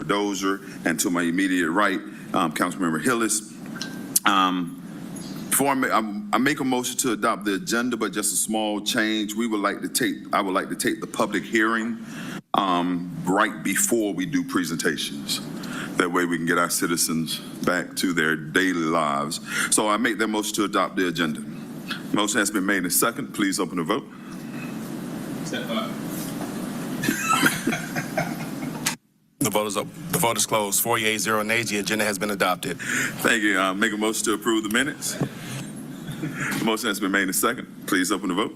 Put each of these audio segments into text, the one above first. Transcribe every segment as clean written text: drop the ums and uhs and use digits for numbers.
Dozier, and to my immediate right, Councilmember Hillis. Before I make a motion to adopt the agenda, but just a small change, I would like to take the public hearing right before we do presentations. That way we can get our citizens back to their daily lives. So I make that motion to adopt the agenda. Motion has been made and second. Please open the vote. The vote is closed. 4 yeas, 0 nays. The agenda has been adopted. Thank you. Make a motion to approve the minutes. The motion has been made and second. Please open the vote.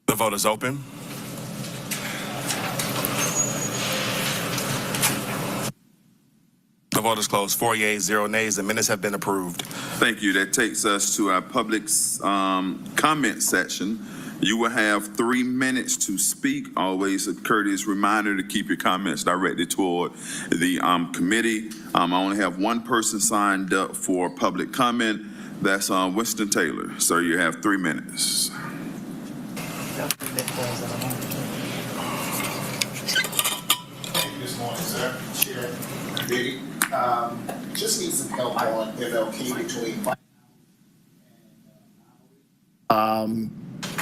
The vote is open. The vote is closed. 4 yeas, 0 nays. The minutes have been approved. Thank you. That takes us to our public comment section. You will have 3 minutes to speak. Always a courteous reminder to keep your comments directed toward the committee. I only have one person signed up for public comment. That's Winston Taylor. Sir, you have 3 minutes. Thank you this morning, sir. Chair, Biddy. Just need some help on MLK between.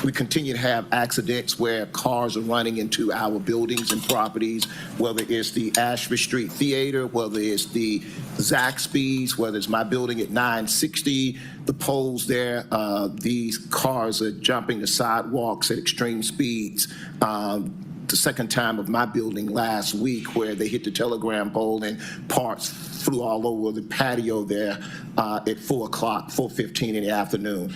We continue to have accidents where cars are running into our buildings and properties, whether it's the Ashford Street Theater, whether it's the Zaxby's, whether it's my building at 960, the poles there. These cars are jumping the sidewalks at extreme speeds. The second time of my building last week where they hit the telegram pole and parts flew all over the patio there at 4:15 in the afternoon.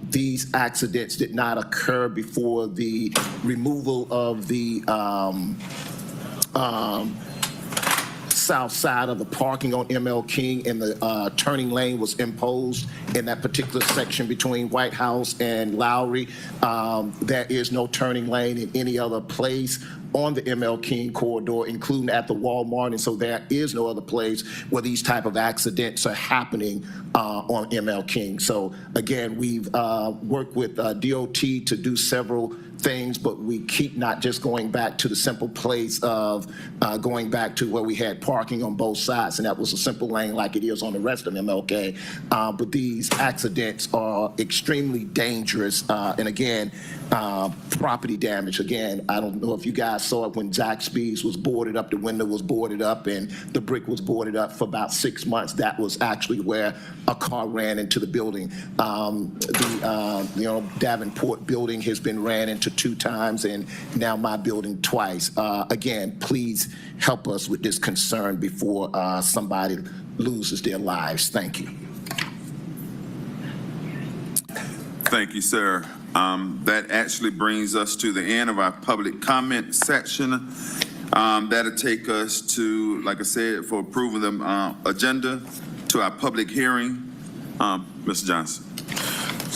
These accidents did not occur before the removal of the south side of the parking on ML King, and the turning lane was imposed in that particular section between White House and Lowry. There is no turning lane in any other place on the ML King corridor, including at the Walmart, and so there is no other place where these type of accidents are happening on ML King. So again, we've worked with DOT to do several things, but we keep not just going back to the simple place of going back to where we had parking on both sides, and that was a simple lane like it is on the rest of MLK. But these accidents are extremely dangerous, and again, property damage. Again, I don't know if you guys saw it when Zaxby's was boarded up, the window was boarded up, and the brick was boarded up for about 6 months. That was actually where a car ran into the building. The Davenport building has been ran into 2 times, and now my building twice. Again, please help us with this concern before somebody loses their lives. Thank you. Thank you, sir. That actually brings us to the end of our public comment section. That'll take us to, like I said, for approving the agenda, to our public hearing. Mr. Johnson.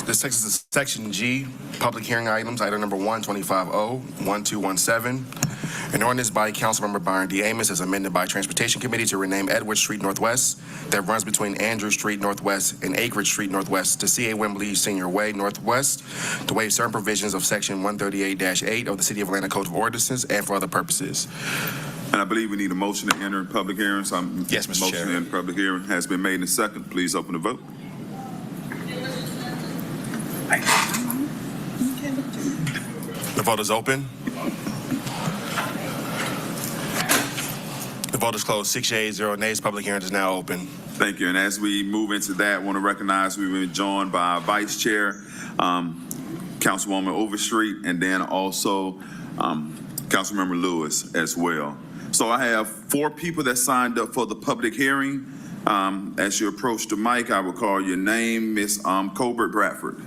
This takes us to Section G, public hearing items, item number 1, 250-1217. An ordinance by Councilmember Byron D. Amos as amended by Transportation Committee to rename Edward Street Northwest that runs between Andrew Street Northwest and Acreage Street Northwest to C.A. Wembley Senior Way Northwest to waive certain provisions of Section 138-8 of the City of Atlanta Code of Ordinances and for other purposes. And I believe we need a motion to enter public hearing. So yes, Mr. Chair. Motion to enter public hearing has been made in second. Please open the vote. The vote is open. The vote is closed. 6 yeas, 0 nays. Public hearing is now open. Thank you. And as we move into that, I want to recognize we've been joined by our Vice Chair, Councilwoman Overstreet, and then also Councilmember Lewis as well. So I have 4 people that signed up for the public hearing. As you approach the mic, I will call your name. Ms. Colbert Bradford.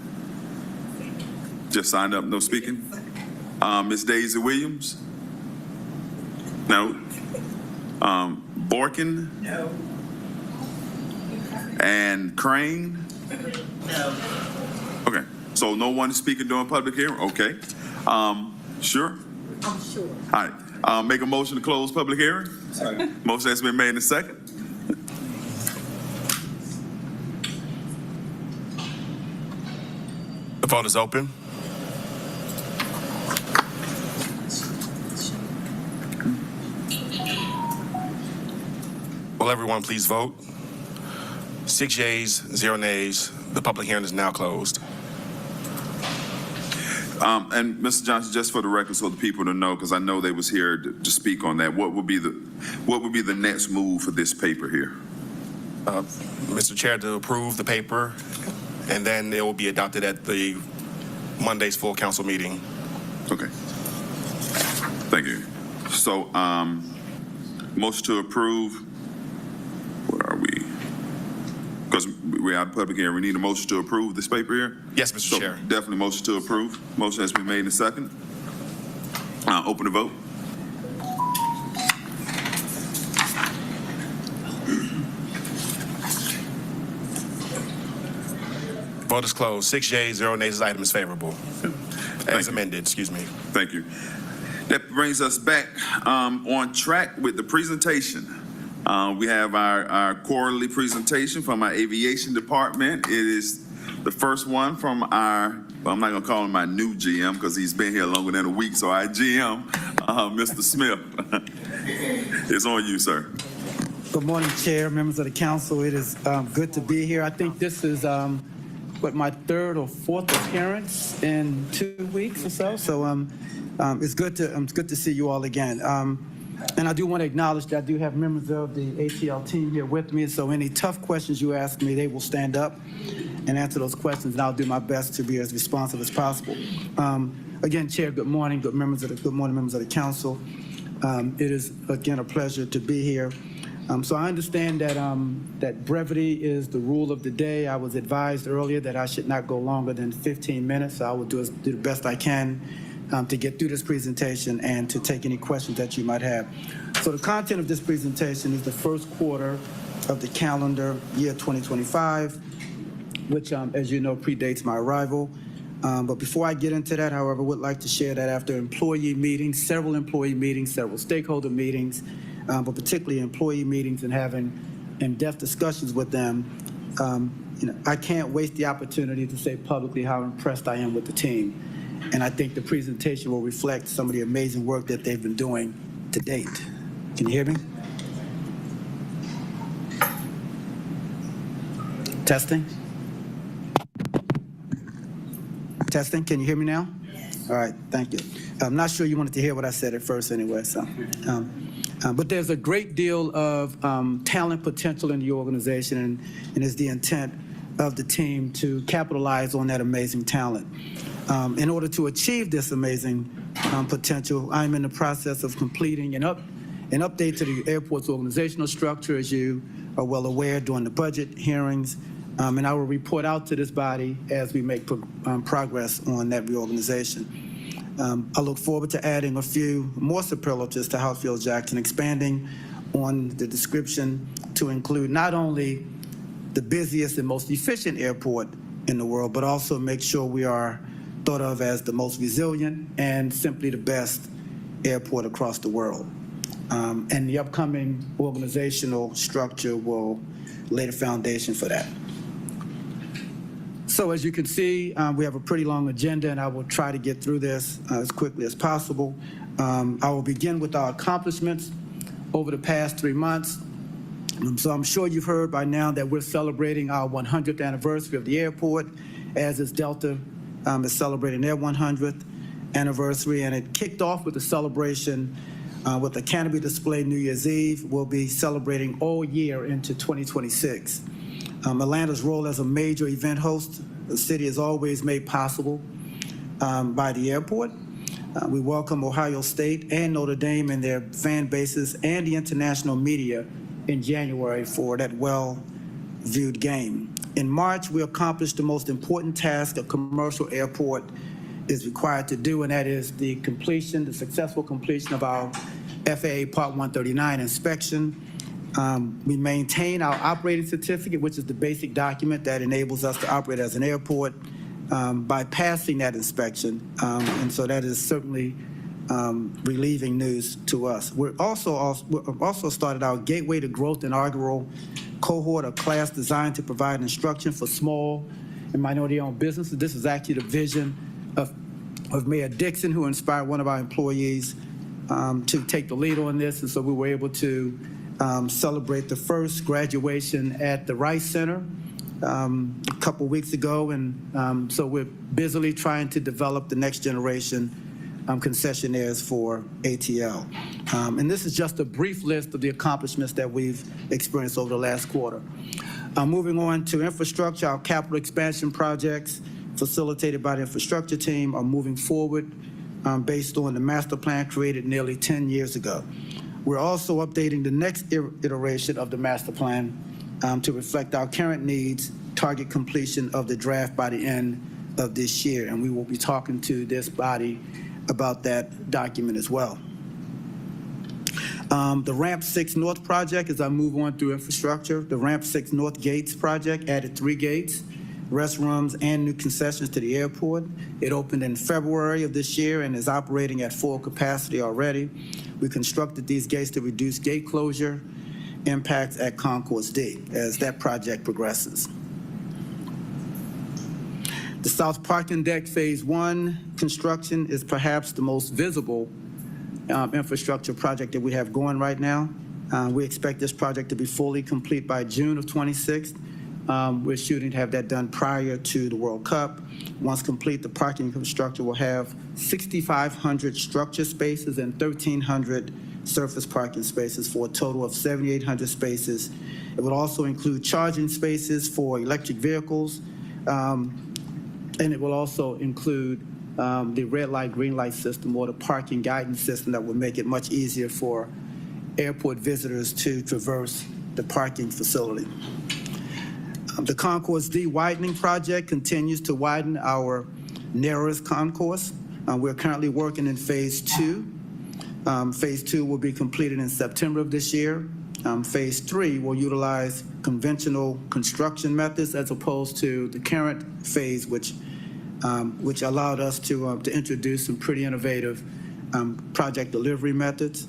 Just signed up, no speaking. Ms. Daisy Williams? No. Borkin? No. And Crane? No. Okay, so no one is speaking during public hearing? Okay. Sure? I'm sure. All right. Make a motion to close public hearing? Sorry. Motion has been made in a second. The vote is open. Will everyone please vote? 6 yeas, 0 nays. The public hearing is now closed. And Mr. Johnson, just for the record, so the people to know, because I know they was here to speak on that, what would be the next move for this paper here? Mr. Chair, to approve the paper, and then it will be adopted at the Monday's full council meeting. Okay. Thank you. So, motion to approve. What are we? Because we're out of public hearing. We need a motion to approve this paper here? Yes, Mr. So Chair. definitely motion to approve. Motion has been made and second. Open the vote. Vote is closed. 6 yeas, 0 nays. This item is favorable. As you. amended, excuse me. Thank you. That brings us back on track with the presentation. We have our quarterly presentation from our aviation department. It is the first one from our, well, I'm not going to call him my new GM because he's been here longer than a week, so our GM, Mr. Smith. It's on you, sir. Good morning, Chair, members of the council. It is good to be here. I think this is my third or fourth appearance in 2 weeks or so. So it's good to see you all again. And I do want to acknowledge that I do have members of the ATL team here with me. So any tough questions you ask me, they will stand up and answer those questions, and I'll do my best to be as responsive as possible. Again, Chair, good morning. Good morning, members of the council. It is again a pleasure to be here. So I understand that that brevity is the rule of the day. I was advised earlier that I should not go longer than 15 minutes. So I will do the best I can to get through this presentation and to take any questions that you might have. So the content of this presentation is the first quarter of the calendar year 2025, which, as you know, predates my arrival. But before I get into that, however, I would like to share that after employee meetings, several stakeholder meetings, but particularly employee meetings and having in-depth discussions with them, I can't waste the opportunity to say publicly how impressed I am with the team. And I think the presentation will reflect some of the amazing work that they've been doing to date. Can you hear me? Testing? Testing, can you hear me now? All right, thank you. I'm not sure you wanted to hear what I said at first anyway, so. But there's a great deal of talent potential in the organization, and it's the intent of the team to capitalize on that amazing talent. In order to achieve this amazing potential, I'm in the process of completing an update to the airport's organizational structure, as you are well aware, during the budget hearings, and I will report out to this body as we make progress on that reorganization. I look forward to adding a few more superlatives to Hartsfield-Jackson, expanding on the description to include not only the busiest and most efficient airport in the world, but also make sure we are thought of as the most resilient and simply the best airport across the world. And the upcoming organizational structure will lay the foundation for that. So as you can see, we have a pretty long agenda, and I will try to get through this as quickly as possible. I will begin with our accomplishments over the past 3 months. So I'm sure you've heard by now that we're celebrating our 100th anniversary of the airport, as is Delta is celebrating their 100th anniversary, and it kicked off with a celebration with a canopy display New Year's Eve. We'll be celebrating all year into 2026. Atlanta's role as a major event host, the city is always made possible by the airport. We welcome Ohio State and Notre Dame and their fan bases and the international media in January for that well-viewed game. In March, we accomplished the most important task a commercial airport is required to do, and that is the successful completion of our FAA Part 139 inspection. We maintain our operating certificate, which is the basic document that enables us to operate as an airport, by passing that inspection. And so that is certainly relieving news to us. We've also started our Gateway to Growth inaugural cohort, a class designed to provide instruction for small and minority-owned businesses. This is actually the vision of Mayor Dixon, who inspired one of our employees to take the lead on this, and so we were able to celebrate the first graduation at the Rice Center a couple weeks ago, and so we're busily trying to develop the next generation concessionaires for ATL. And this is just a brief list of the accomplishments that we've experienced over the last quarter. Moving on to infrastructure, our capital expansion projects facilitated by the infrastructure team are moving forward based on the master plan created nearly 10 years ago. We're also updating the next iteration of the master plan to reflect our current needs, target completion of the draft by the end of this year, and we will be talking to this body about that document as well. The Ramp 6 North project, as I move on through infrastructure, the Ramp 6 North Gates project added 3 gates, restrooms, and new concessions to the airport. It opened in February of this year and is operating at full capacity already. We constructed these gates to reduce gate closure impacts at Concourse D as that project progresses. The South Parking Deck Phase 1 construction is perhaps the most visible infrastructure project that we have going right now. We expect this project to be fully complete by June of 26. We're shooting to have that done prior to the World Cup. Once complete, the parking infrastructure will have 6,500 structure spaces and 1,300 surface parking spaces for a total of 7,800 spaces. It will also include charging spaces for electric vehicles, and it will also include the red light, green light system, or the parking guidance system that will make it much easier for airport visitors to traverse the parking facility. The Concourse D widening project continues to widen our narrowest concourse. We're currently working in Phase 2. Phase 2 will be completed in September of this year. Phase 3 will utilize conventional construction methods as opposed to the current phase, which allowed us to introduce some pretty innovative project delivery methods.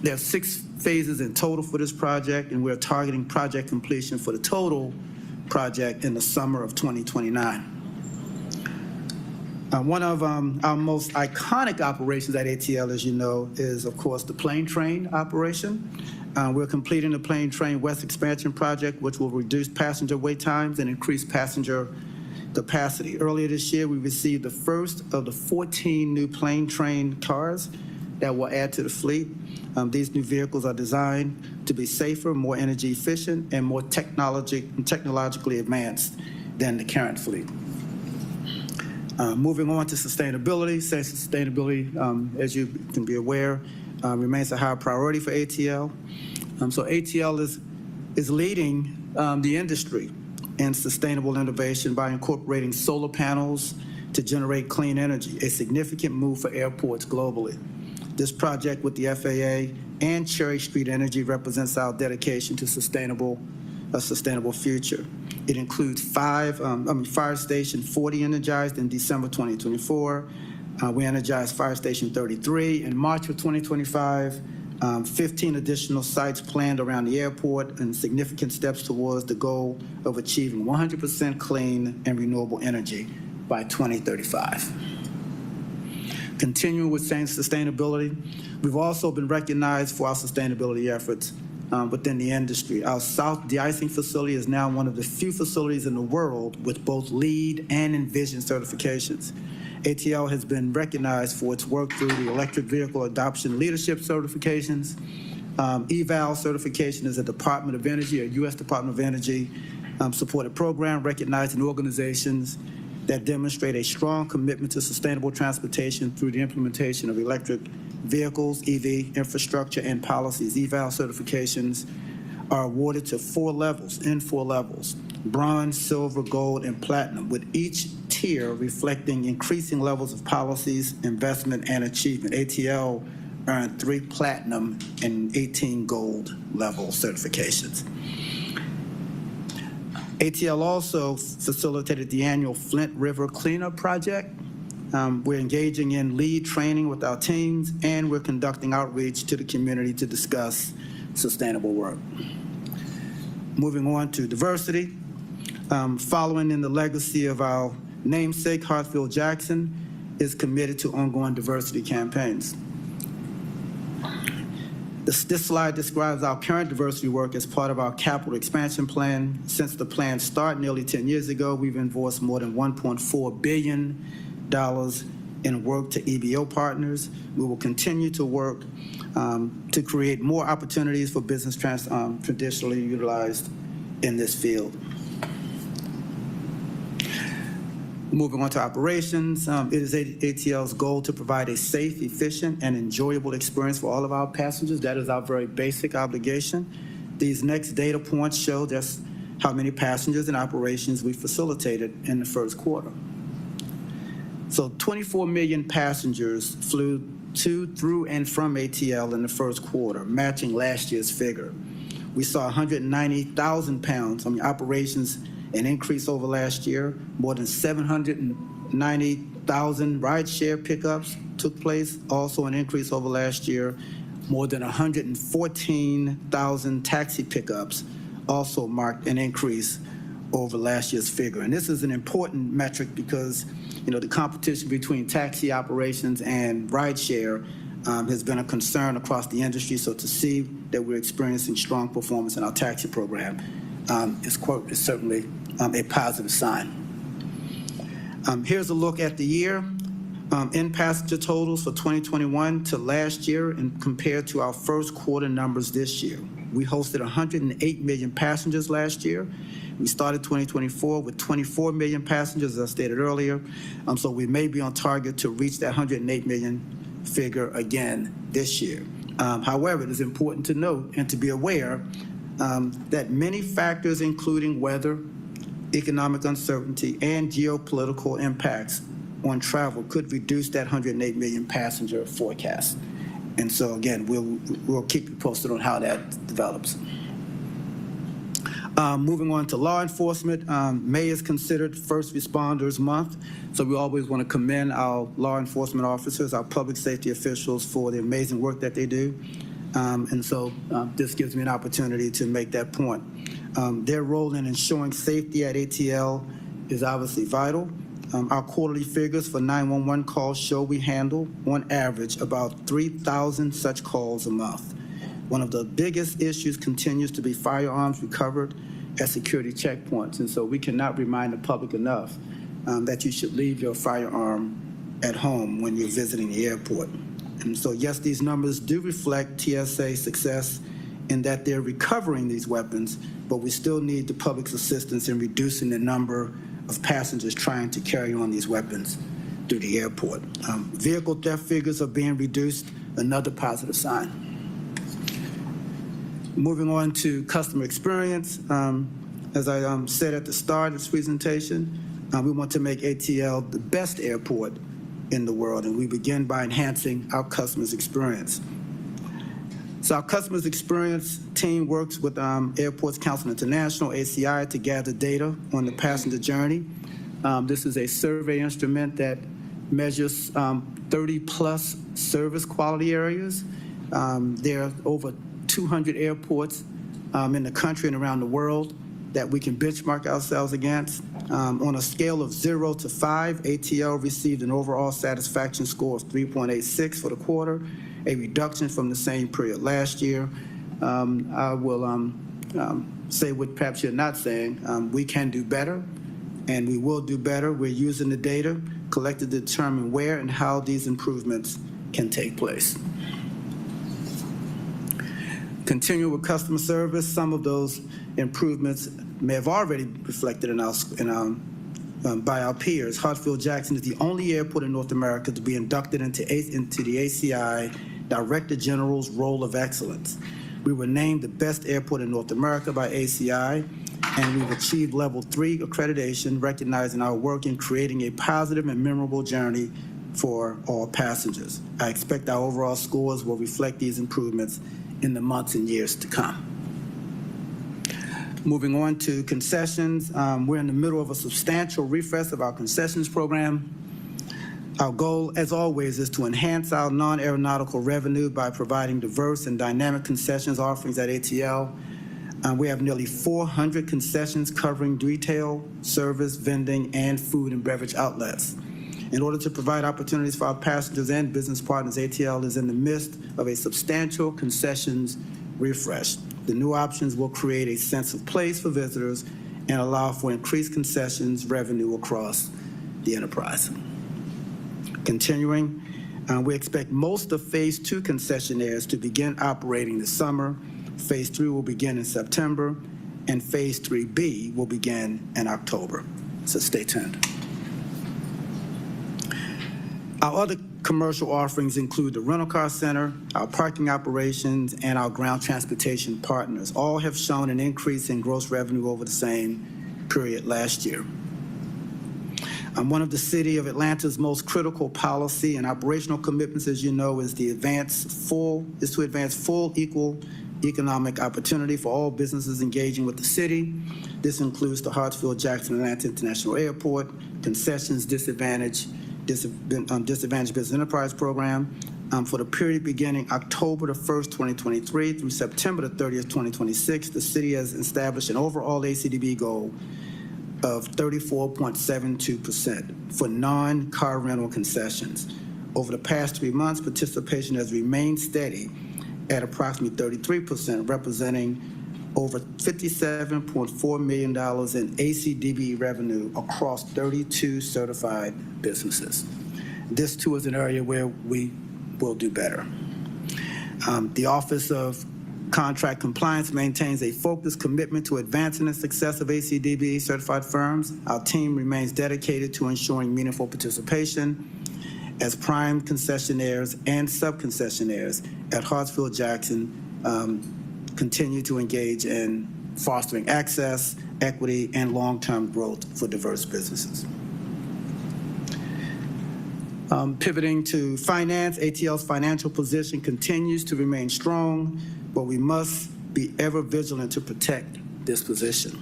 There are 6 phases in total for this project, and we're targeting project completion for the total project in the summer of 2029. One of our most iconic operations at ATL, as you know, is, of course, the plane train operation. We're completing the plane train west expansion project, which will reduce passenger wait times and increase passenger capacity. Earlier this year, we received the first of the 14 new plane train cars that will add to the fleet. These new vehicles are designed to be safer, more energy efficient, and more technologically advanced than the current fleet. Moving on to sustainability. Sustainability, as you can be aware, remains a high priority for ATL. So ATL is leading the industry in sustainable innovation by incorporating solar panels to generate clean energy, a significant move for airports globally. This project with the FAA and Cherry Street Energy represents our dedication to a sustainable future. It includes Fire Station 40 energized in December 2024. We energized Fire Station 33 in March of 2025. 15 additional sites planned around the airport, and significant steps towards the goal of achieving 100% clean and renewable energy by 2035. Continuing with sustainability, we've also been recognized for our sustainability efforts within the industry. Our South de-icing facility is now one of the few facilities in the world with both LEED and Envision certifications. ATL has been recognized for its work through the Electric Vehicle Adoption Leadership certifications. EVAL certification is a Department of Energy, a U.S. Department of Energy supported program recognizing organizations that demonstrate a strong commitment to sustainable transportation through the implementation of electric vehicles, EV infrastructure, and policies. EVAL certifications are awarded to 4 levels, bronze, silver, gold, and platinum, with each tier reflecting increasing levels of policies, investment, and achievement. ATL earned 3 platinum and 18 gold level certifications. ATL also facilitated the annual Flint River Cleanup Project. We're engaging in lead training with our teams, and we're conducting outreach to the community to discuss sustainable work. Moving on to diversity. Following in the legacy of our namesake, Hartsfield-Jackson is committed to ongoing diversity campaigns. This slide describes our current diversity work as part of our capital expansion plan. Since the plan started nearly 10 years ago, we've invoiced more than $1.4 billion in work to EBO partners. We will continue to work to create more opportunities for business traditionally utilized in this field. Moving on to operations, it is ATL's goal to provide a safe, efficient, and enjoyable experience for all of our passengers. That is our very basic obligation. These next data points show just how many passengers and operations we facilitated in the first quarter. So 24 million passengers flew to, through, and from ATL in the first quarter, matching last year's figure. We saw 190,000 operations, an increase over last year. More than 790,000 rideshare pickups took place, also an increase over last year. More than 114,000 taxi pickups also marked an increase over last year's figure. And this is an important metric because, the competition between taxi operations and rideshare has been a concern across the industry. So to see that we're experiencing strong performance in our taxi program is certainly a positive sign. Here's a look at the year in passenger totals for 2021 to last year and compared to our first quarter numbers this year. We hosted 108 million passengers last year. We started 2024 with 24 million passengers, as I stated earlier. So we may be on target to reach that 108 million figure again this year. However, it is important to note and to be aware that many factors, including weather, economic uncertainty, and geopolitical impacts on travel could reduce that 108 million passenger forecast. And so again, we'll keep you posted on how that develops. Moving on to law enforcement, May is considered First Responders Month, so we always want to commend our law enforcement officers, our public safety officials for the amazing work that they do. And so this gives me an opportunity to make that point. Their role in ensuring safety at ATL is obviously vital. Our quarterly figures for 911 calls show we handle, on average, about 3,000 such calls a month. One of the biggest issues continues to be firearms recovered at security checkpoints, and so we cannot remind the public enough that you should leave your firearm at home when you're visiting the airport. And so, yes, these numbers do reflect TSA success in that they're recovering these weapons, but we still need the public's assistance in reducing the number of passengers trying to carry on these weapons through the airport. Vehicle theft figures are being reduced, another positive sign. Moving on to customer experience, as I said at the start of this presentation, we want to make ATL the best airport in the world, and we begin by enhancing our customers' experience. So our customers' experience team works with Airports Council International, ACI, to gather data on the passenger journey. This is a survey instrument that measures 30-plus service quality areas. There are over 200 airports in the country and around the world that we can benchmark ourselves against. On a scale of 0 to 5, ATL received an overall satisfaction score of 3.86 for the quarter, a reduction from the same period last year. I will say what perhaps you're not saying. We can do better, and we will do better. We're using the data collected to determine where and how these improvements can take place. Continue with customer service. Some of those improvements may have already reflected by our peers. Hartsfield-Jackson is the only airport in North America to be inducted into the ACI Director General's Role of Excellence. We were named the best airport in North America by ACI, and we've achieved level 3 accreditation, recognizing our work in creating a positive and memorable journey for all passengers. I expect our overall scores will reflect these improvements in the months and years to come. Moving on to concessions, we're in the middle of a substantial refresh of our concessions program. Our goal, as always, is to enhance our non-aeronautical revenue by providing diverse and dynamic concessions offerings at ATL. We have nearly 400 concessions covering retail, service, vending, and food and beverage outlets. In order to provide opportunities for our passengers and business partners, ATL is in the midst of a substantial concessions refresh. The new options will create a sense of place for visitors and allow for increased concessions revenue across the enterprise. Continuing, we expect most of Phase 2 concessionaires to begin operating this summer. Phase 3 will begin in September, and Phase 3B will begin in October. So stay tuned. Our other commercial offerings include the rental car center, our parking operations, and our ground transportation partners. All have shown an increase in gross revenue over the same period last year. One of the City of Atlanta's most critical policy and operational commitments, as you know, is to advance full equal economic opportunity for all businesses engaging with the city. This includes the Hartsfield-Jackson Atlanta International Airport, concessions disadvantaged business enterprise program. For the period beginning October the 1st, 2023 through September the 30th, 2026, the city has established an overall ACDB goal of 34.72% for non-car rental concessions. Over the past 3 months, participation has remained steady at approximately 33%, representing over $57.4 million in ACDB revenue across 32 certified businesses. This, too, is an area where we will do better. The Office of Contract Compliance maintains a focused commitment to advancing the success of ACDB certified firms. Our team remains dedicated to ensuring meaningful participation as prime concessionaires and sub-concessionaires at Hartsfield-Jackson continue to engage in fostering access, equity, and long-term growth for diverse businesses. Pivoting to finance, ATL's financial position continues to remain strong, but we must be ever vigilant to protect this position.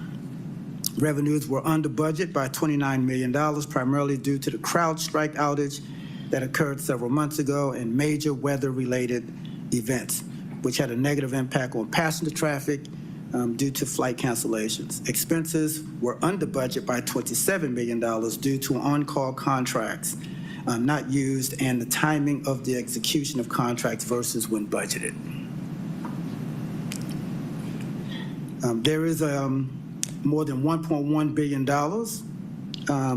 Revenues were under budget by $29 million, primarily due to the CrowdStrike outage that occurred several months ago and major weather-related events, which had a negative impact on passenger traffic due to flight cancellations. Expenses were under budget by $27 million due to on-call contracts not used and the timing of the execution of contracts versus when budgeted. There is more than $1.1 billion,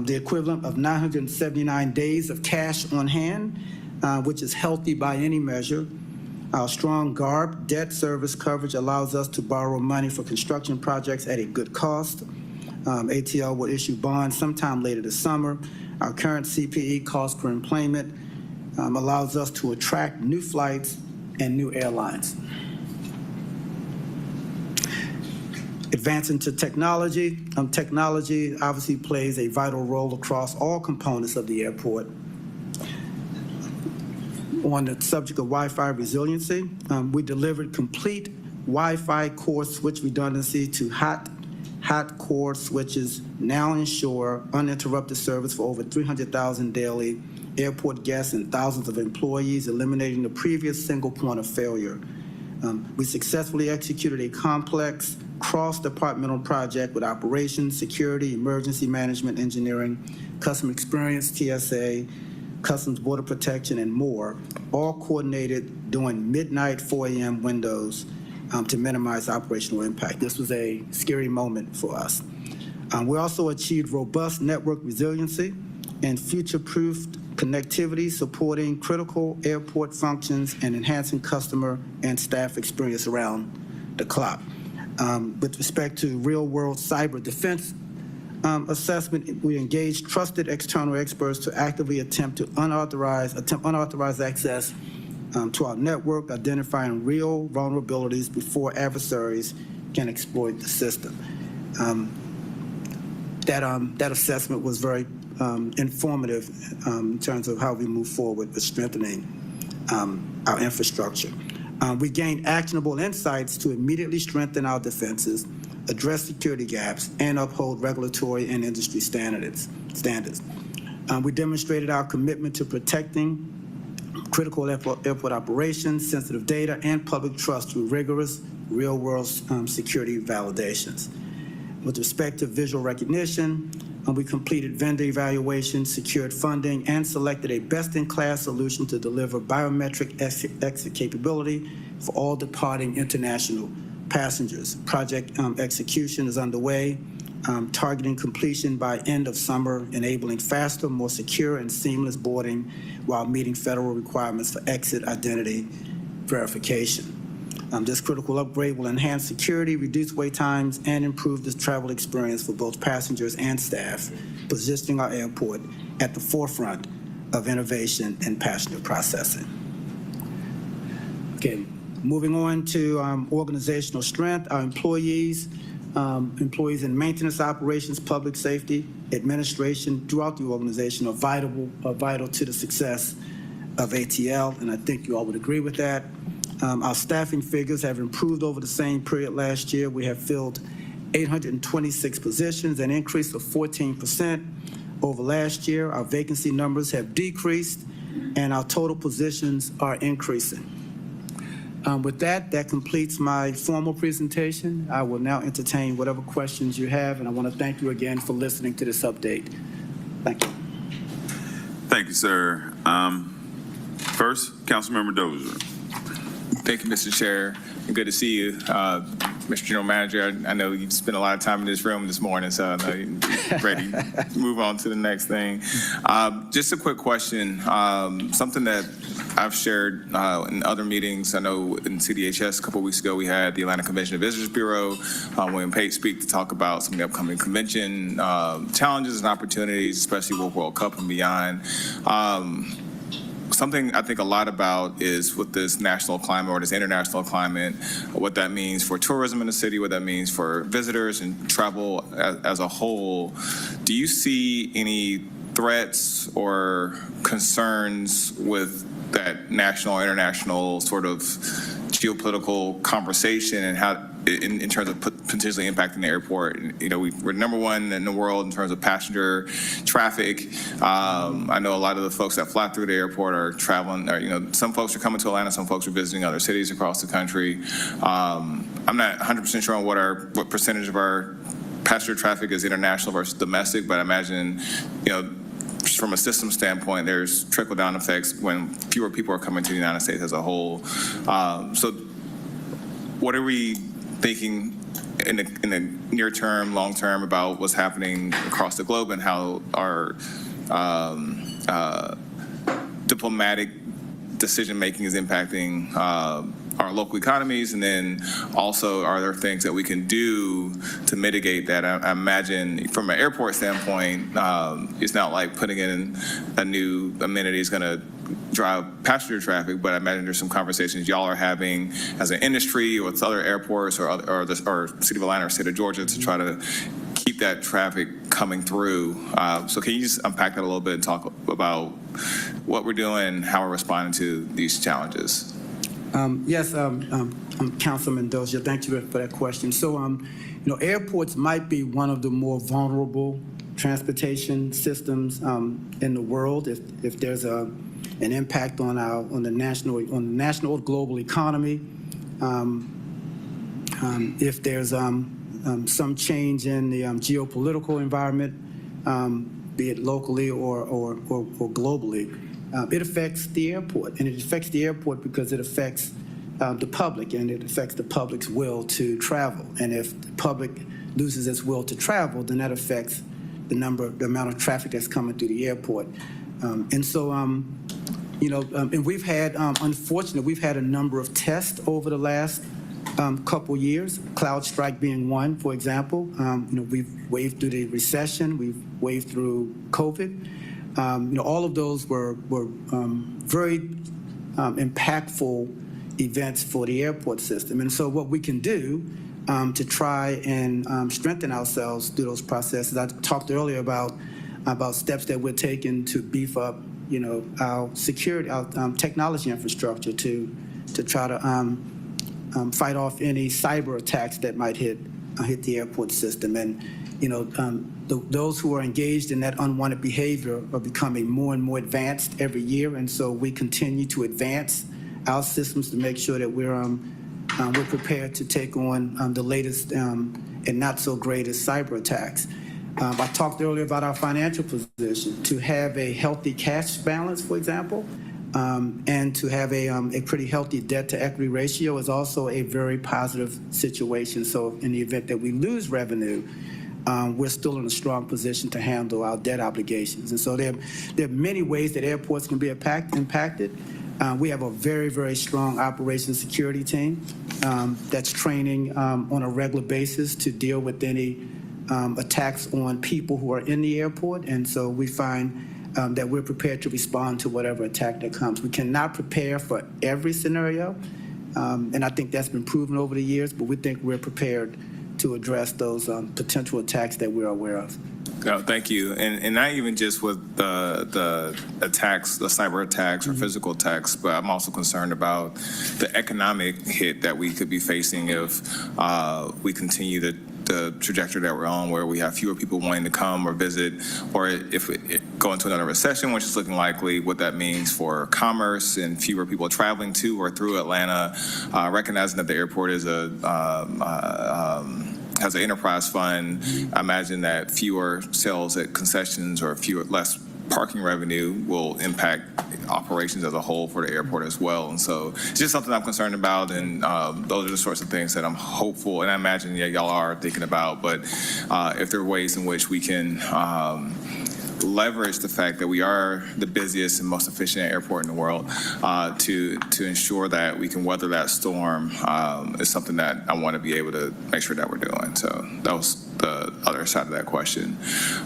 the equivalent of 979 days of cash on hand, which is healthy by any measure. Our strong GARP debt service coverage allows us to borrow money for construction projects at a good cost. ATL will issue bonds sometime later this summer. Our current CPE, cost per employment, allows us to attract new flights and new airlines. Advancing to technology. Technology obviously plays a vital role across all components of the airport. On the subject of Wi-Fi resiliency, we delivered complete Wi-Fi core switch redundancy to hot core switches now ensure uninterrupted service for over 300,000 daily airport guests and thousands of employees, eliminating the previous single point of failure. We successfully executed a complex cross-departmental project with operations, security, emergency management, engineering, customer experience, TSA, Customs Border Protection, and more, all coordinated during midnight 4 a.m. windows to minimize operational impact. This was a scary moment for us. We also achieved robust network resiliency and future-proofed connectivity, supporting critical airport functions and enhancing customer and staff experience around the clock. With respect to real-world cyber defense assessment, we engaged trusted external experts to actively attempt unauthorized access to our network, identifying real vulnerabilities before adversaries can exploit the system. That assessment was very informative in terms of how we move forward with strengthening our infrastructure. We gained actionable insights to immediately strengthen our defenses, address security gaps, and uphold regulatory and industry standards. We demonstrated our commitment to protecting critical airport operations, sensitive data, and public trust through rigorous real-world security validations. With respect to visual recognition, we completed vendor evaluation, secured funding, and selected a best-in-class solution to deliver biometric exit capability for all departing international passengers. Project execution is underway, targeting completion by end of summer, enabling faster, more secure, and seamless boarding while meeting federal requirements for exit identity verification. This critical upgrade will enhance security, reduce wait times, and improve the travel experience for both passengers and staff, positioning our airport at the forefront of innovation in passenger processing. Okay, moving on to organizational strength. Our employees in maintenance operations, public safety, administration throughout the organization are vital to the success of ATL, and I think you all would agree with that. Our staffing figures have improved over the same period last year. We have filled 826 positions, an increase of 14% over last year. Our vacancy numbers have decreased, and our total positions are increasing. With that, that completes my formal presentation. I will now entertain whatever questions you have, and I want to thank you again for listening to this update. Thank you. Thank you, sir. First, Councilmember Dozier. Thank you, Mr. Chair. Good to see you, Mr. General Manager. I know you've spent a lot of time in this room this morning, so I know you're ready to move on to the next thing. Just a quick question, something that I've shared in other meetings. I know in CDHS a couple of weeks ago, we had the Atlanta Convention and Visitors Bureau, William Pate speak to talk about some of the upcoming convention challenges and opportunities, especially with World Cup and beyond. Something I think a lot about is with this national climate or this international climate, what that means for tourism in the city, what that means for visitors and travel as a whole. Do you see any threats or concerns with that national or international sort of geopolitical conversation and how in terms of potentially impacting the airport? You know, we're number one in the world in terms of passenger traffic. I know a lot of the folks that fly through the airport are traveling, or, you know, some folks are coming to Atlanta, some folks are visiting other cities across the country. I'm not 100% sure on what percentage of our passenger traffic is international versus domestic, but I imagine, you know, from a system standpoint, there's trickle-down effects when fewer people are coming to the United States as a whole. So what are we thinking in the near term, long term about what's happening across the globe and how our diplomatic decision-making is impacting our local economies, and then also are there things that we can do to mitigate that? I imagine from an airport standpoint, it's not like putting in a new amenity is going to drive passenger traffic, but I imagine there's some conversations y'all are having as an industry or with other airports or City of Atlanta or State of Georgia to try to keep that traffic coming through. So can you just unpack that a little bit and talk about what we're doing, how we're responding to these challenges? Yes, Councilman Dozier, thank you for that question. So, you know, airports might be one of the more vulnerable transportation systems in the world if there's an impact on the national or global economy. If there's some change in the geopolitical environment, be it locally or globally. It affects the airport, and it affects the airport because it affects the public, and it affects the public's will to travel. And if the public loses its will to travel, then that affects the amount of traffic that's coming through the airport. And so, you know, and we've had, unfortunately, we've had a number of tests over the last couple years, CloudStrike being one, for example. You know, we've waved through the recession, we've waved through COVID. You know, all of those were very impactful events for the airport system. And so what we can do to try and strengthen ourselves through those processes, I talked earlier about steps that we're taking to beef up, you know, our security, our technology infrastructure to try to fight off any cyber attacks that might hit the airport system. And, you know, those who are engaged in that unwanted behavior are becoming more and more advanced every year, and so we continue to advance our systems to make sure that we're prepared to take on the latest and not so great as cyber attacks. I talked earlier about our financial position. To have a healthy cash balance, for example, and to have a pretty healthy debt-to-equity ratio is also a very positive situation. So in the event that we lose revenue, we're still in a strong position to handle our debt obligations. And so there are many ways that airports can be impacted. We have a very, very strong operations security team that's training on a regular basis to deal with any attacks on people who are in the airport. And so we find that we're prepared to respond to whatever attack that comes. We cannot prepare for every scenario, and I think that's been proven over the years, but we think we're prepared to address those potential attacks that we're aware of. No, thank you. And not even just with the attacks, the cyber attacks or physical attacks, but I'm also concerned about the economic hit that we could be facing if we continue the trajectory that we're on, where we have fewer people wanting to come or visit, or if we go into another recession, which is looking likely, what that means for commerce and fewer people traveling to or through Atlanta, recognizing that the airport is has an enterprise fund. I imagine that fewer sales at concessions or less parking revenue will impact operations as a whole for the airport as well. And so it's just something I'm concerned about, and those are the sorts of things that I'm hopeful, and I imagine y'all are thinking about, but if there are ways in which we can leverage the fact that we are the busiest and most efficient airport in the world to ensure that we can weather that storm is something that I want to be able to make sure that we're doing. So that was the other side of that question.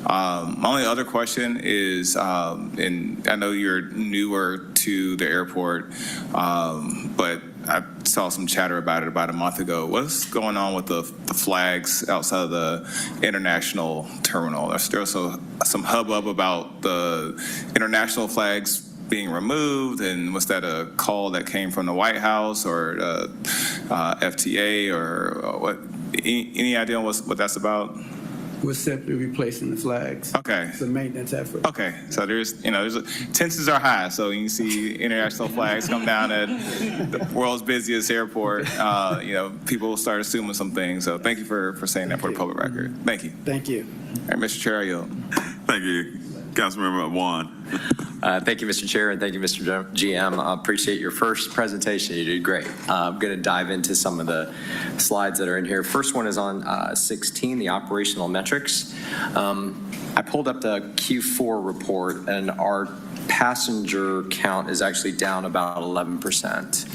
My only other question is, and I know you're newer to the airport, but I saw some chatter about it about a month ago. What's going on with the flags outside of the international terminal? There's also some hubbub about the international flags being removed, and was that a call that came from the White House or FTA or what? Any idea what that's about? We're simply replacing the flags. Okay. It's a maintenance effort. Okay, so tensions are high. So you see international flags come down at the world's busiest airport. People start assuming some things. So thank you for saying that for the public record. Thank you. Thank you. All right, Mr. Chair, I yield. Thank you. Councilmember Juan. Thank you, Mr. Chair, and thank you, Mr. GM. I appreciate your first presentation. You did great. I'm going to dive into some of the slides that are in here. First one is on 16, the operational metrics. I pulled up the Q4 report, and our passenger count is actually down about 11%.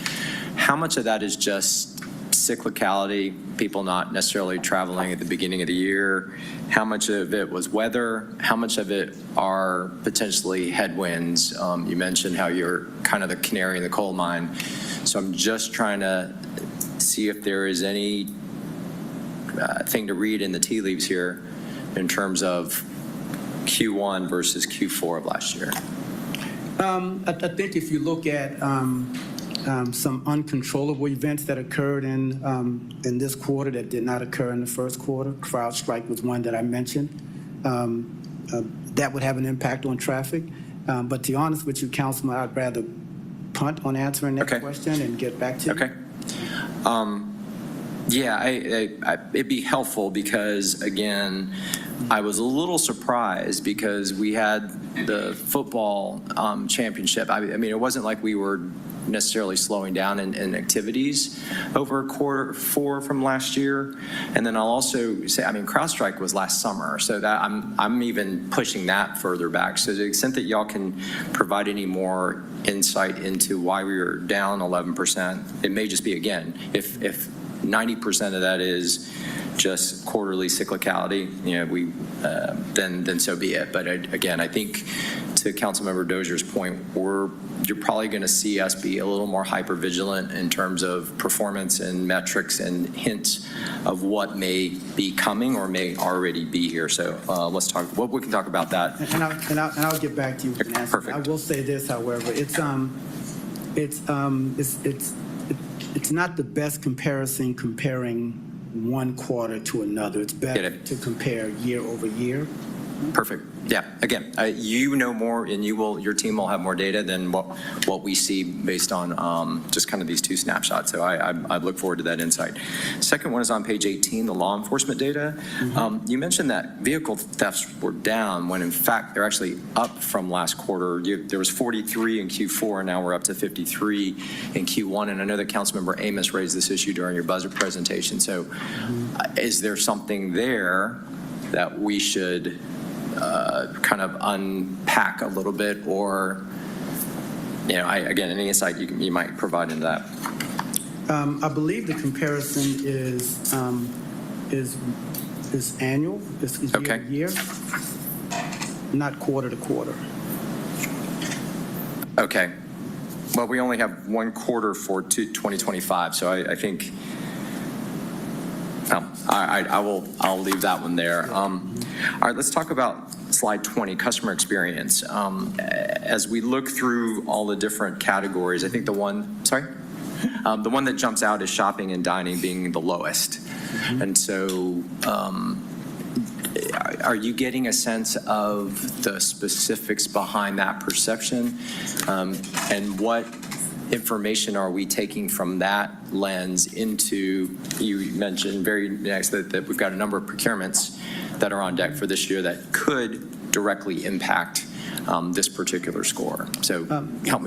How much of that is just cyclicality, people not necessarily traveling at the beginning of the year? How much of it was weather? How much of it are potentially headwinds? You mentioned how you're kind of the canary in the coal mine. So I'm just trying to see if there is any thing to read in the tea leaves here in terms of Q1 versus Q4 of last year. I think if you look at some uncontrollable events that occurred in this quarter that did not occur in the first quarter. CrowdStrike was one that I mentioned. That would have an impact on traffic. But to be honest with you, Councilman, I'd rather punt on answering that question and get back to you. Okay. It'd be helpful because, again, I was a little surprised because we had the football championship. I mean, it wasn't like we were necessarily slowing down in activities over quarter four from last year. And then I'll also say, I mean, CrowdStrike was last summer, so that I'm even pushing that further back. So to the extent that y'all can provide any more insight into why we were down 11%, it may just be, again, if 90% of that is just quarterly cyclicality, then so be it. But again, I think to Councilmember Dozier's point, you're probably going to see us be a little more hyper vigilant in terms of performance and metrics and hints of what may be coming or may already be here. So let's talk. Well, we can talk about that. And I'll get back to you with an answer. Perfect. I will say this, however, it's not the best comparison comparing one quarter to another. It's better to compare year over year. Perfect. Yeah. Again, you know more, and your team will have more data than what we see based on just kind of these two snapshots. So I look forward to that insight. Second one is on page 18, the law enforcement data. You mentioned that vehicle thefts were down when in fact they're actually up from last quarter. There was 43 in Q4, and now we're up to 53 in Q1. And I know that Councilmember Amos raised this issue during your budget presentation. So is there something there that we should kind of unpack a little bit, or, again, any insight you might provide into that? I believe the comparison is annual, is Okay. year to year, not quarter to quarter. Okay. Well, we only have one quarter for 2025, so I think I'll leave that one there. All right, let's talk about slide 20, customer experience. As we look through all the different categories, I think the one that jumps out is shopping and dining being the lowest. And so are you getting a sense of the specifics behind that perception? And what information are we taking from that lens into, you mentioned very next that we've got a number of procurements that are on deck for this year that could directly impact this particular score. So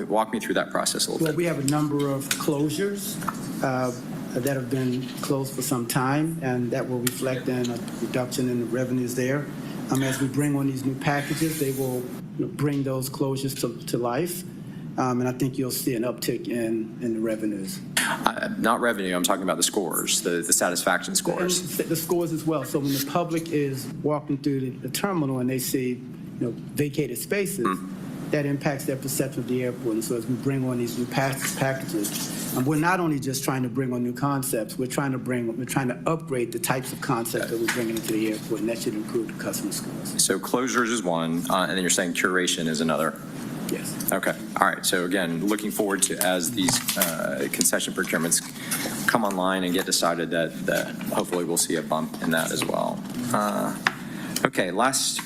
walk me through that process a little Well, bit. we have a number of closures that have been closed for some time, and that will reflect in a reduction in the revenues there. As we bring on these new packages, they will bring those closures to life, and I think you'll see an uptick in the revenues. Not revenue, I'm talking about the scores, the satisfaction scores. And the scores as well. So when the public is walking through the terminal and they see vacated spaces, that impacts their perception of the airport. And so as we bring on these new packages, we're not only just trying to bring on new concepts, we're trying to upgrade the types of concepts that we're bringing into the airport, and that should improve the customer scores. So closures is one, and then you're saying curation is another. Yes. Okay. All right. So again, looking forward to as these concession procurements come online and get decided that hopefully we'll see a bump in that as well. Okay. Last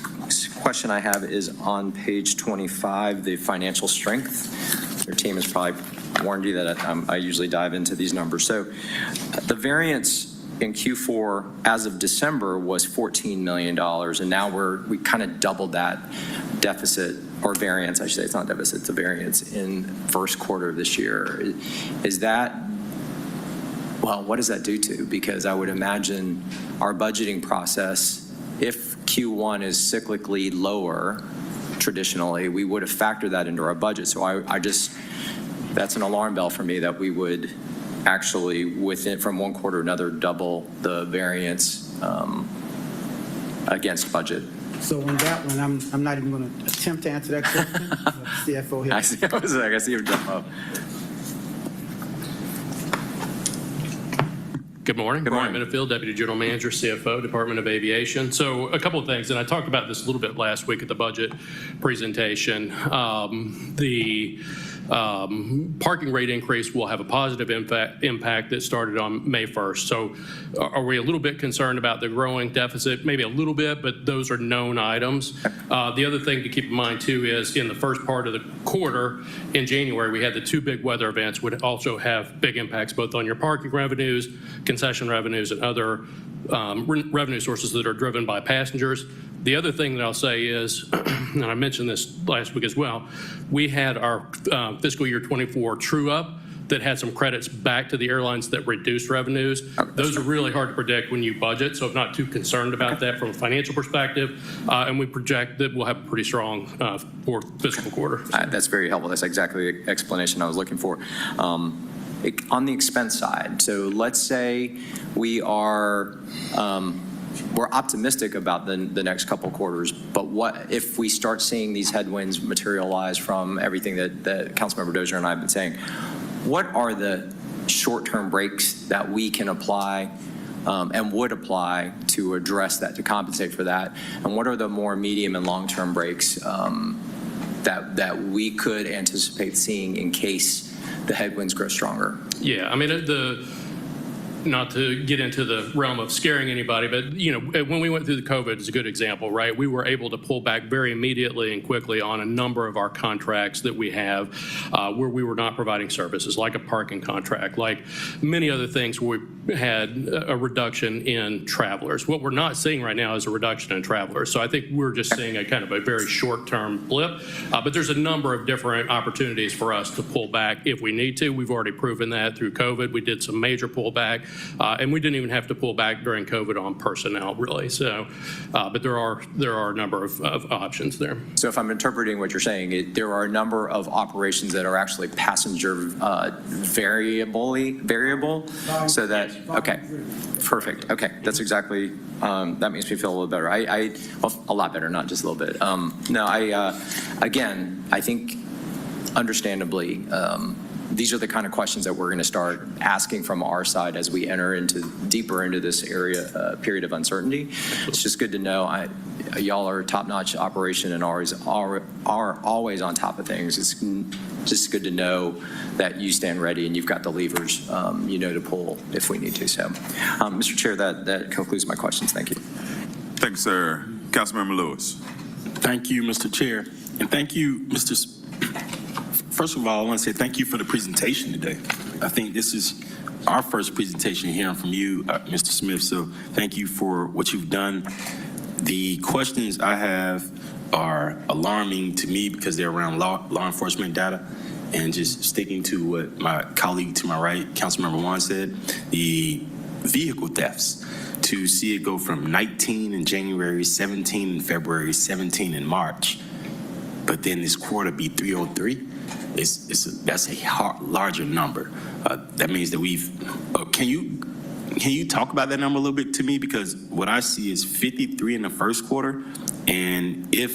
question I have is on page 25, the financial strength. Your team has probably warned you that I usually dive into these numbers. So the variance in Q4 as of December was $14 million, and now we kind of doubled that deficit, or variance, I should say. It's not deficit, it's a variance in first quarter of this year. Is that, well, what does that do to? Because I would imagine our budgeting process, if Q1 is cyclically lower, traditionally, we would have factored that into our budget. So I just, that's an alarm bell for me that we would actually, from one quarter to another, double the variance against budget. So on that one, I'm not even going to attempt to answer that question. CFO here. I see you jump up. Good morning. Good morning. Brian Minifield, Deputy General Manager, CFO, Department of Aviation. So a couple of things, and I talked about this a little bit last week at the budget presentation. The parking rate increase will have a positive impact that started on May 1st. So are we a little bit concerned about the growing deficit? Maybe a little bit, but those are known items. The other thing to keep in mind, too, is in the first part of the quarter, in January, we had the two big weather events would also have big impacts both on your parking revenues, concession revenues, and other revenue sources that are driven by passengers. The other thing that I'll say is, and I mentioned this last week as well, we had our fiscal year 24 true up that had some credits back to the airlines that reduced revenues. Those are really hard to predict when you budget, so I'm not too concerned about that from a financial perspective. And we project that we'll have a pretty strong fourth fiscal quarter. That's very helpful. That's exactly the explanation I was looking for. On the expense side, so let's say we are we're optimistic about the next couple quarters, but what if we start seeing these headwinds materialize from everything that Councilmember Dozier and I have been saying? What are the short-term breaks that we can apply and would apply to address that, to compensate for that? And what are the more medium and long-term breaks that we could anticipate seeing in case the headwinds grow stronger? Yeah, I mean, not to get into the realm of scaring anybody, but, you know, when we went through the COVID is a good example, right? We were able to pull back very immediately and quickly on a number of our contracts that we have where we were not providing services, like a parking contract, like many other things where we had a reduction in travelers. What we're not seeing right now is a reduction in travelers. So I think we're just seeing a kind of a very short-term blip, but there's a number of different opportunities for us to pull back if we need to. We've already proven that through COVID. We did some major pullback. And we didn't even have to pull back during COVID on personnel, really. So, but there are a number of options there. So if I'm interpreting what you're saying, there are a number of operations that are actually passenger variable, so that, okay, perfect. Okay, that's exactly, that makes me feel a little better. Well, a lot better, not just a little bit. No, again, I think understandably, these are the kind of questions that we're going to start asking from our side as we enter deeper into this period of uncertainty. It's just good to know y'all are a top-notch operation and are always on top of things. It's just good to know that you stand ready and you've got the levers, to pull if we need to. So, Mr. Chair, that concludes my questions. Thank you. Thank you, sir. Councilmember Lewis. Thank you, Mr. Chair. And thank you, First of all, I want to say thank you for the presentation today. I think this is our first presentation hearing from you, Mr. Smith, so thank you for what you've done. The questions I have are alarming to me because they're around law enforcement data, and just sticking to what my colleague to my right, Councilmember Wan, said, the vehicle thefts, to see it go from 19 in January, 17 in February, 17 in March, but then this quarter be 303. That's a larger number. That means that can you talk about that number a little bit to me? Because what I see is 53 in the first quarter, and I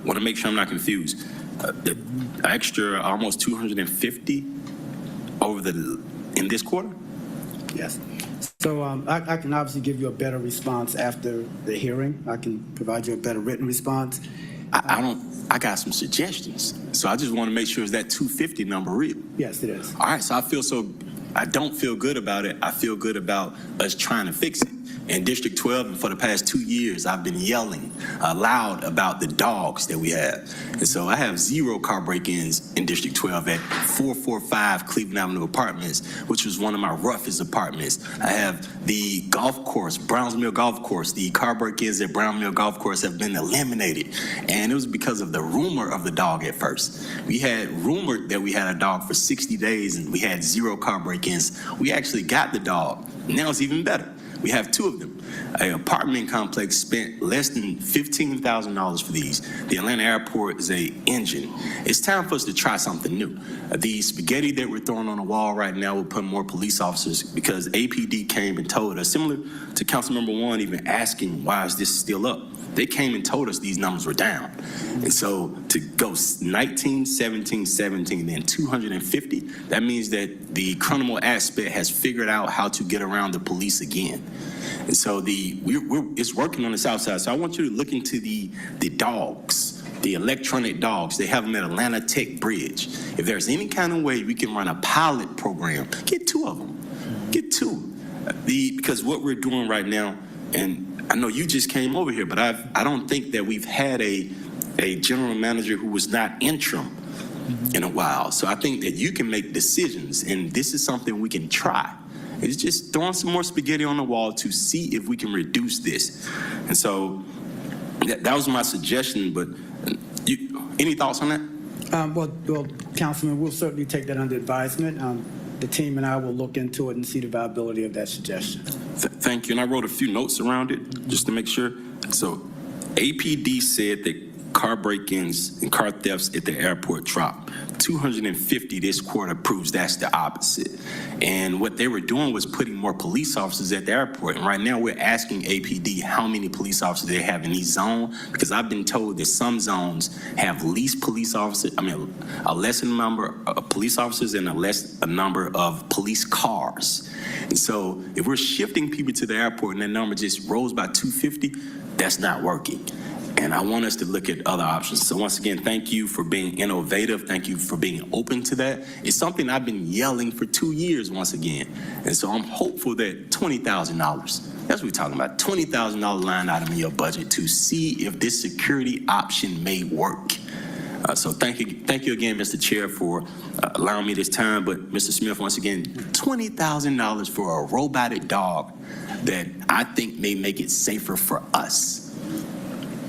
want to make sure I'm not confused, the extra almost 250 in this quarter? Yes. So I can obviously give you a better response after the hearing. I can provide you a better written response. I got some suggestions. So I just want to make sure is that 250 number real? Yes, it is. All right, so I don't feel good about it. I feel good about us trying to fix it. In District 12, and for the past 2 years, I've been yelling loud about the dogs that we have. And so I have 0 car break-ins in District 12 at 445 Cleveland Avenue Apartments, which was one of my roughest apartments. I have the golf course, Browns Mill Golf Course. The car break-ins at Brown Mill Golf Course have been eliminated. And it was because of the rumor of the dog at first. We had rumored that we had a dog for 60 days and we had 0 car break-ins. We actually got the dog. Now it's even better. We have 2 of them. An apartment complex spent less than $15,000 for these. The Atlanta airport is an engine. It's time for us to try something new. The spaghetti that we're throwing on the wall right now will put more police officers, because APD came and told us, similar to Councilmember Wan even asking, why is this still up? They came and told us these numbers were down. And so to go 19, 17, 17, then 250, that means that the criminal aspect has figured out how to get around the police again. And so it's working on the south side. So I want you to look into the dogs, the electronic dogs. They have them at Atlanta Tech Bridge. If there's any kind of way we can run a pilot program, get 2 of them. Get 2. Because what we're doing right now, and I know you just came over here, but I don't think that we've had a general manager who was not interim in a while. So I think that you can make decisions, and this is something we can try. It's just throwing some more spaghetti on the wall to see if we can reduce this. And so that was my suggestion, but any thoughts on that? Well, Councilman, we'll certainly take that under advisement. The team and I will look into it and see the viability of that suggestion. Thank you. And I wrote a few notes around it just to make sure. So APD said that car break-ins and car thefts at the airport dropped. 250 this quarter proves that's the opposite. And what they were doing was putting more police officers at the airport. And right now we're asking APD how many police officers they have in each zone, because I've been told that some zones have a lesser number of police officers and a less number of police cars. And so if we're shifting people to the airport and that number just rose by 250, that's not working. And I want us to look at other options. So once again, thank you for being innovative. Thank you for being open to that. It's something I've been yelling for 2 years once again. And so I'm hopeful that $20,000, that's what we're talking about, $20,000 line item in your budget to see if this security option may work. So thank you again, Mr. Chair, for allowing me this time. But Mr. Smith, once again, $20,000 for a robotic dog that I think may make it safer for us.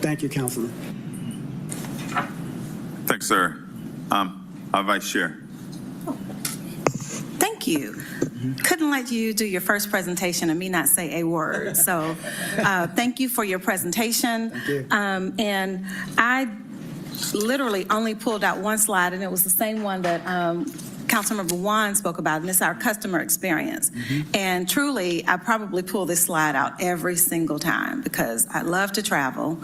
Thank you, Councilman. Thanks, sir. Our Vice Chair. Thank you. Couldn't let you do your first presentation and me not say a word. So thank you for your presentation. Thank you. And I literally only pulled out one slide, and it was the same one that Councilmember Juan spoke about, and it's our customer experience. And truly, I probably pull this slide out every single time because I love to travel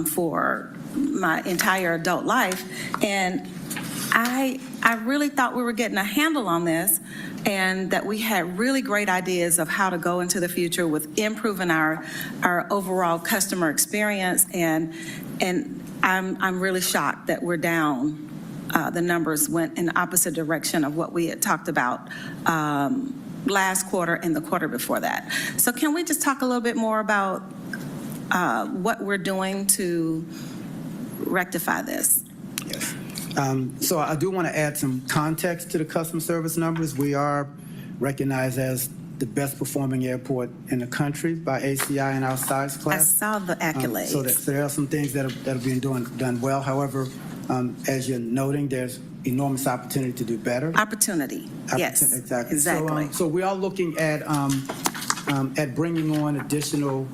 for my entire adult life. And I really thought we were getting a handle on this and that we had really great ideas of how to go into the future with improving our overall customer experience. And I'm really shocked that we're down. The numbers went in the opposite direction of what we had talked about last quarter and the quarter before that. So can we just talk a little bit more about what we're doing to rectify this? Yes. So I do want to add some context to the customer service numbers. We are recognized as the best performing airport in the country by ACI in our size I class. saw the accolades. So there are some things that have been done well. However, as you're noting, there's enormous opportunity to do better. Opportunity, yes. Exactly. Exactly. So we are looking at bringing on additional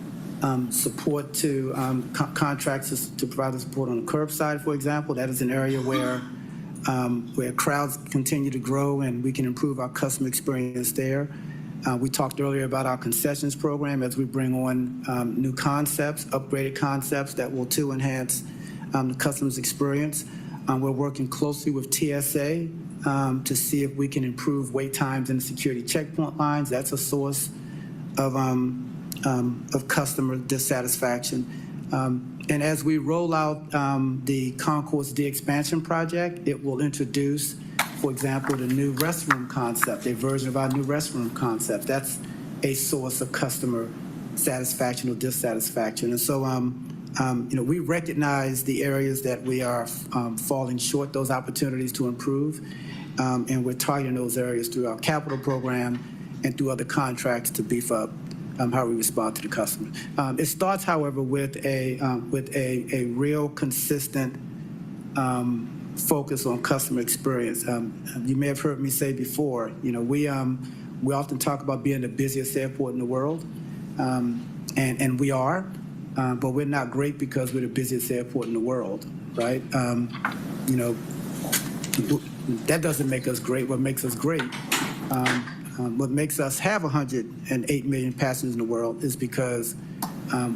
support to contracts to provide the support on the curbside, for example. That is an area where crowds continue to grow and we can improve our customer experience there. We talked earlier about our concessions program as we bring on new concepts, upgraded concepts that will too enhance the customer's experience. We're working closely with TSA to see if we can improve wait times in the security checkpoint lines. That's a source of customer dissatisfaction. And as we roll out the Concourse D expansion project, it will introduce, for example, the new restroom concept, a version of our new restroom concept. That's a source of customer satisfaction or dissatisfaction. And so, we recognize the areas that we are falling short, those opportunities to improve, and we're targeting those areas through our capital program and through other contracts to beef up how we respond to the customer. It starts, however, with a real consistent focus on customer experience. You may have heard me say before, we often talk about being the busiest airport in the world, and we are, but we're not great because we're the busiest airport in the world, right? That doesn't make us great. What makes us great, what makes us have 108 million passengers in the world is because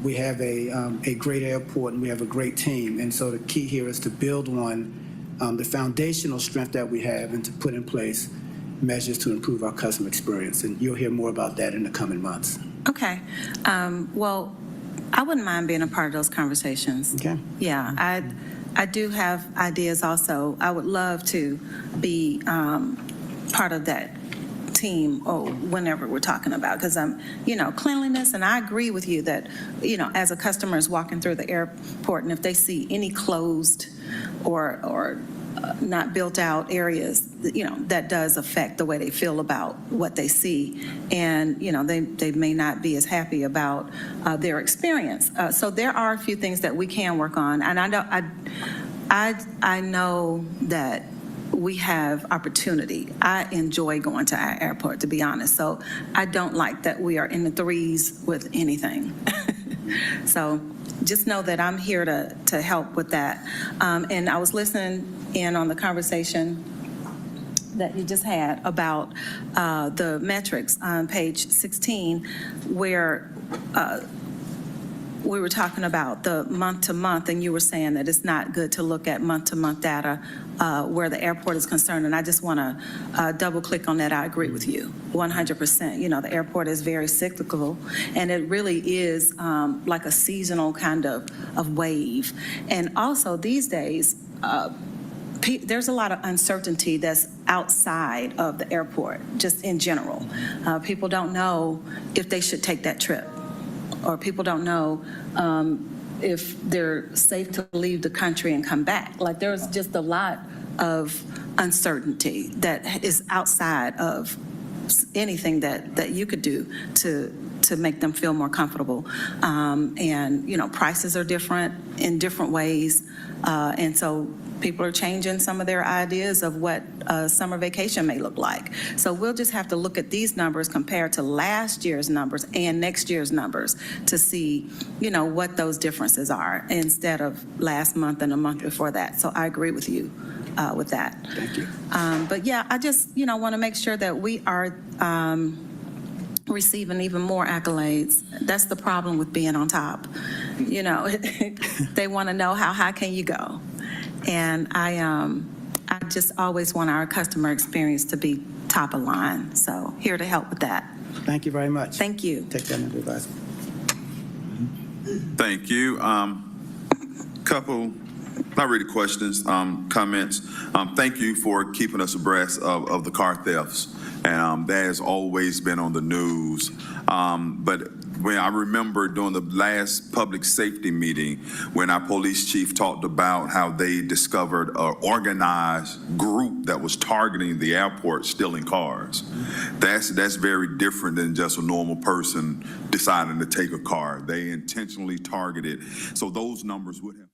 we have a great airport and we have a great team. And so the key here is to build on the foundational strength that we have and to put in place measures to improve our customer experience. And you'll hear more about that in the coming months. Okay. Well, I wouldn't mind being a part of those conversations. Okay. Yeah, I do have ideas also. I would love to be part of that team or whenever we're talking about, because cleanliness, and I agree with you that, as a customer is walking through the airport and if they see any closed or not built out areas, that does affect the way they feel about what they see. And, they may not be as happy about their experience. So there are a few things that we can work on. And I know that we have opportunity. I enjoy going to our airport, to be honest. So I don't like that we are in the threes with anything. So just know that I'm here to help with that. And I was listening in on the conversation that you just had about the metrics on page 16, where we were talking about the month-to-month, and you were saying that it's not good to look at month-to-month data where the airport is concerned, and I just want to double-click on that. I agree with you 100%. You know, the airport is very cyclical, and it really is like a seasonal kind of wave. And also, these days, there's a lot of uncertainty that's outside of the airport, just in general. People don't know if they should take that trip, or people don't know if they're safe to leave the country and come back. Like, there's just a lot of uncertainty that is outside of anything that you could do to make them feel more comfortable. And, you know, prices are different in different ways. And so people are changing some of their ideas of what a summer vacation may look like. So we'll just have to look at these numbers compared to last year's numbers and next year's numbers to see, you know, what those differences are instead of last month and a month before that. So I agree with you with that. Thank you. But yeah, I just, you know, want to make sure that we are receiving even more accolades. That's the problem with being on top. You know, they want to know how high can you go. And I just always want our customer experience to be top of line. So here to help with that. Thank you very much. Thank you. Take that into advisement. Thank you. Couple, not really questions, comments. Thank you for keeping us abreast of the car thefts. And that has always been on the news. But when I remember during the last public safety meeting, when our police chief talked about how they discovered an organized group that was targeting the airport, stealing cars. That's very different than just a normal person deciding to take a car. They intentionally targeted. So those numbers would have.